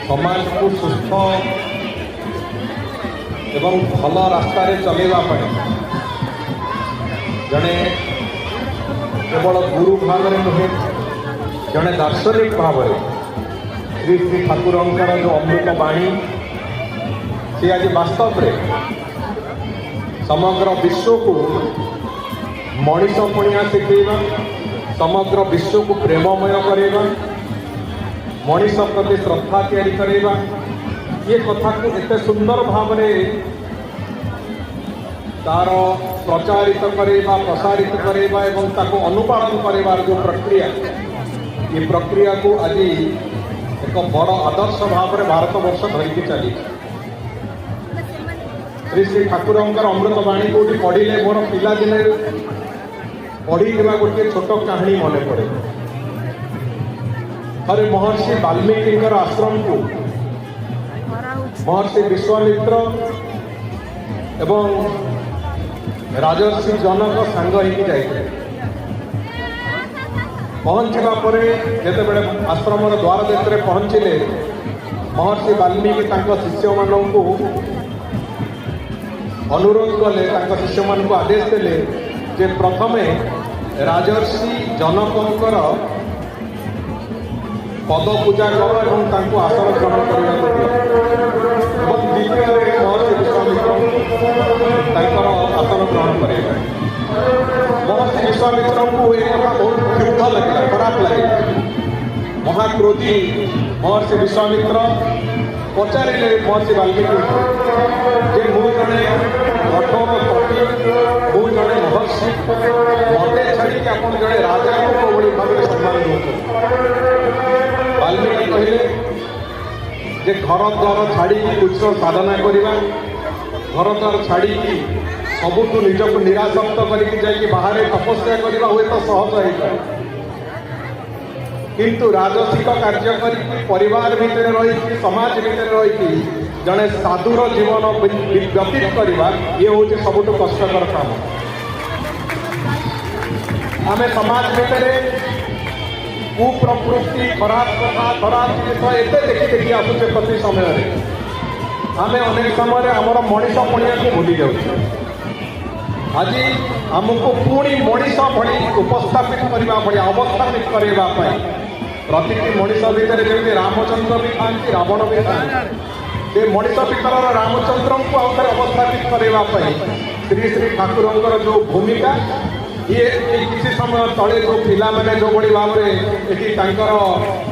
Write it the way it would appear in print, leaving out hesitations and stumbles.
समाज को सुस्थ एवं भल रास्तार चलैवाई जड़े केवल गुरु भाव में नुहे जड़े दार्शनिक भाव श्री श्री ठाकुर जो अमृत बाणी सी आज वास्तव में समग्र विश्व को मनीष पुणिया शिखेवा समग्र विश्व को प्रेममय करवा मनीष प्रति श्रद्धा या ये कथा को एत सुंदर भाव तार प्रचारित करवा प्रसारित करवा अनुपालन कर जो प्रक्रिया ये प्रक्रिया को आज एक बड़ आदर्श भाव में भारत वर्ष धरिकी चली श्री श्री ठाकुर अमृत बाणी को पढ़िले मोर पिला दिन पढ़ी गोटे छोट कहानी मन पड़े अरे महर्षि वाल्मीकि आश्रम को महर्षि विश्वामित्र एवं राजर्षि जनक सांग होगी जाते पहुँचवा जिते बड़े आश्रम द्वार देशे पहुँचले महर्षि वाल्मीकि शिष्य मान अनुरोध कले शिष्य मान आदेश देले जे प्रथमे राजर्षि जनकर पद पूजा कर आसन ग्रहण करने द्वितीय महर्षि विश्वामित्र आसन ग्रहण कर महर्षि विश्वामित्र को एक बहुत क्षुब्ध लगे खराब लगे महाक्रोधी महर्षि विश्वामित्र पचारे महर्षि वाल्मीकि जे मु जड़े कठोर कपि मु जड़े महर्षि मत छाड़ी आप जड़े राजा भाव सम्मान दे वाल्मीकि कहले जे घर द्वार छाड़ी कुछ साधना करवा घर द्वार छाड़ी सबुठ निजक निरासक्त करके बाहर तपस्या करवा हुए तो सहज हो किंतु राजसिक कार्य कर परिवार भितर रही समाज भितर रही जड़े साधुर जीवन व्यतीत करवा ये हूँ सबुठ कष्टकर काम आम समाज भितर कुप्रवृत्ति खराब कथा खराब जिन एत देखी देखी आसुचे प्रति समय आम अनेक समय आमर मनीष पुणिया को भूली जाऊँ आज आमको पुणी मनीष भली उपस्थापित करने अवस्थापित करने प्रतिटी मनीष भितर जमी रामचंद्र भी था रावण भी था मनीष भितर रामचंद्र को आउे अवस्थापित करने श्री श्री ठाकुर जो भूमिका ये किसी समय तले जो पिला मैंने जो भाई भाव में